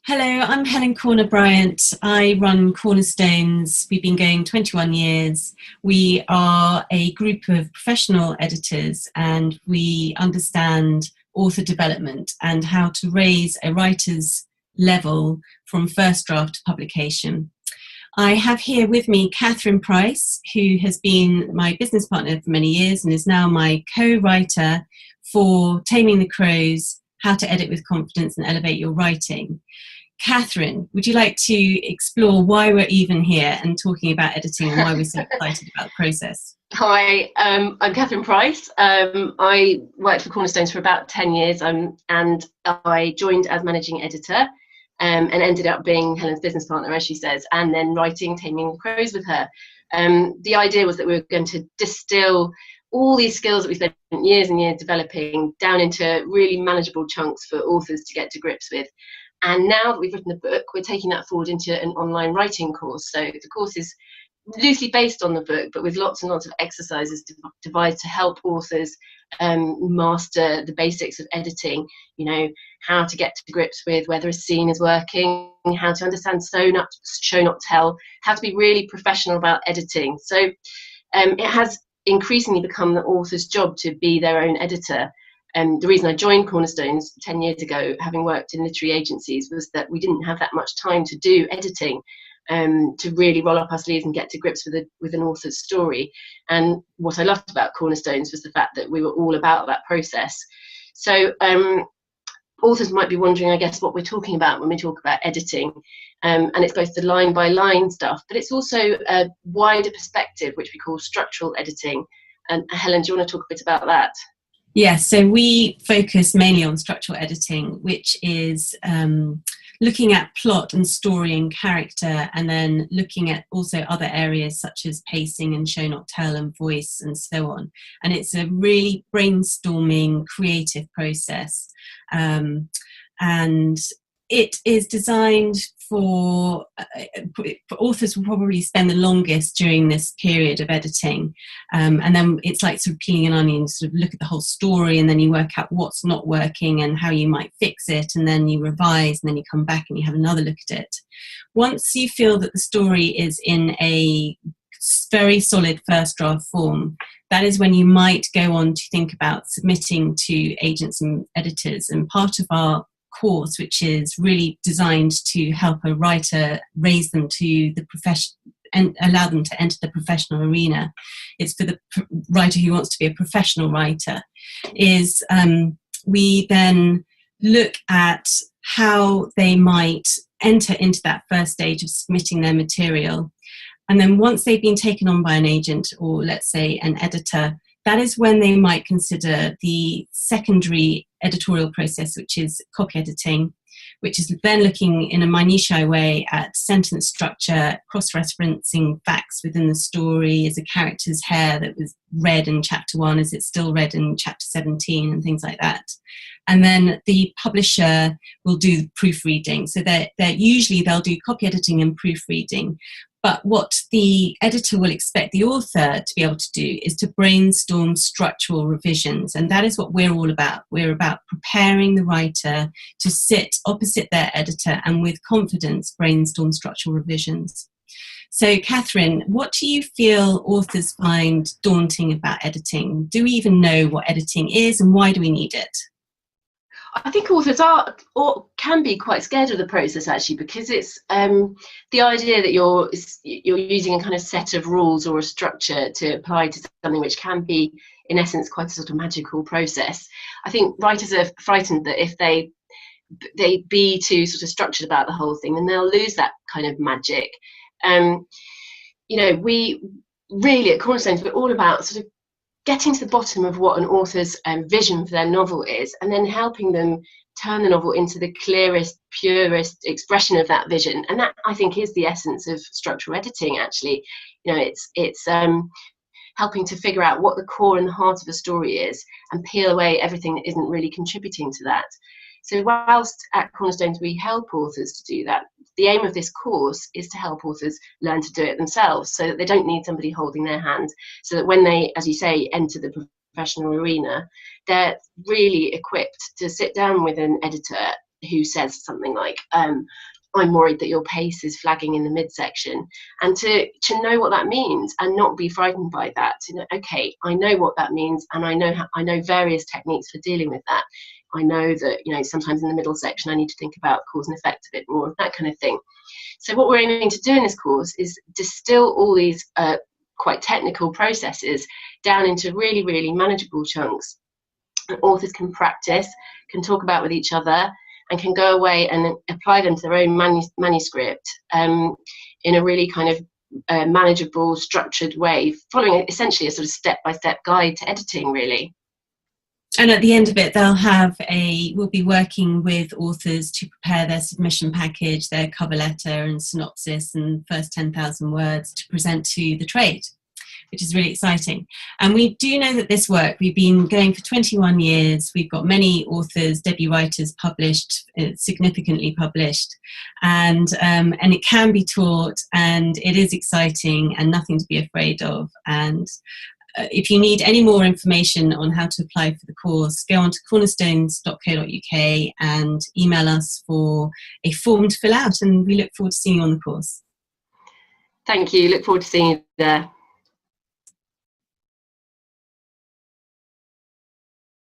Hello, I'm Helen Corner-Bryant. I run Cornerstones. We've been going 21 years. We are a group of professional editors and we understand author development and how to raise a writer's level from first draft to publication. I have here with me Kathryn Price, who has been my business partner for many years and is now my co-writer for Taming the Crows, How to Edit with Confidence and Elevate Your Writing. Kathryn, would you like to explore why we're even here and talking about editing and why we're so excited about the process? Hi, I'm Kathryn Price. I worked for Cornerstones for about 10 years and I joined as managing editor and ended up being Helen's business partner, as she says, and then writing Taming the Crows with her. The idea was that we were going to distill all these skills that we spent years and years developing down into really manageable chunks for authors to get to grips with. And now that we've written the book, we're taking that forward into an online writing course. So the course is loosely based on the book, but with lots and lots of exercises devised to help authors master the basics of editing. You know, how to get to grips with whether a scene is working, how to understand show not tell, how to be really professional about editing. So it has increasingly become the author's job to be their own editor. And the reason I joined Cornerstones 10 years ago, having worked in literary agencies, was that we didn't have that much time to do editing, to really roll up our sleeves and get to grips with an author's story. And what I loved about Cornerstones was the fact that we were all about that process. So authors might be wondering, I guess, what we're talking about when we talk about editing. And it's both the line-by-line stuff, but it's also a wider perspective, which we call structural editing. And Helen, do you want to talk a bit about that? Yes, so we focus mainly on structural editing, which is looking at plot and story and character, and then looking at also other areas such as pacing and show not tell and voice and so on. And it's a really brainstorming, creative process. And it is designed for authors will probably spend the longest during this period of editing. And then it's like sort of peeling an onion, sort of look at the whole story and then you work out what's not working and how you might fix it, and then you revise and then you come back and you have another look at it. Once you feel that the story is in a very solid first draft form, that is when you might go on to think about submitting to agents and editors. And part of our course, which is really designed to help a writer raise them to the profession and allow them to enter the professional arena. It's for the writer who wants to be a professional writer. We then look at how they might enter into that first stage of submitting their material. And then once they've been taken on by an agent or, let's say, an editor, that is when they might consider the secondary editorial process, which is copy editing, which is then looking in a minutiae way at sentence structure, cross-referencing facts within the story. Is a character's hair that was red in chapter 1, is it still red in chapter 17, and things like that. And then the publisher will do proofreading. So they'll do copy editing and proofreading. But what the editor will expect the author to be able to do is to brainstorm structural revisions. And that is what we're all about. We're about preparing the writer to sit opposite their editor and with confidence brainstorm structural revisions. So, Kathryn, what do you feel authors find daunting about editing? Do we even know what editing is and why do we need it? I think authors are or can be quite scared of the process, actually, because it's the idea that you're using a kind of set of rules or a structure to apply to something which can be, in essence, quite a sort of magical process. I think writers are frightened that if they be too sort of structured about the whole thing, then they'll lose that kind of magic. We really at Cornerstones, we're all about sort of getting to the bottom of what an author's vision for their novel is, and then helping them turn the novel into the clearest, purest expression of that vision. And that, I think, is the essence of structural editing, actually. You know, it's helping to figure out what the core and the heart of a story is and peel away everything that isn't really contributing to that. So whilst at Cornerstones we help authors to do that, the aim of this course is to help authors learn to do it themselves, so that they don't need somebody holding their hand, so that when they, as you say, enter the professional arena, they're really equipped to sit down with an editor who says something like, I'm worried that your pace is flagging in the midsection, and to know what that means and not be frightened by that. To know, okay, I know what that means, and I know various techniques for dealing with that. I know that sometimes in the middle section I need to think about cause and effect a bit more, that kind of thing. So what we're aiming to do in this course is distill all these quite technical processes down into really, really manageable chunks that authors can practice, can talk about with each other, and can go away and apply them to their own manuscript in a really kind of manageable, structured way, following essentially a sort of step-by-step guide to editing, really. And at the end of it, we'll be working with authors to prepare their submission package, their cover letter and synopsis and first 10,000 words to present to the trade, which is really exciting. And we do know that this work, we've been going for 21 years. We've got many authors, debut writers published, significantly published, and it can be taught, and it is exciting and nothing to be afraid of. And if you need any more information on how to apply for the course, go on to cornerstones.co.uk and email us for a form to fill out, and we look forward to seeing you on the course. Thank you. Look forward to seeing you there.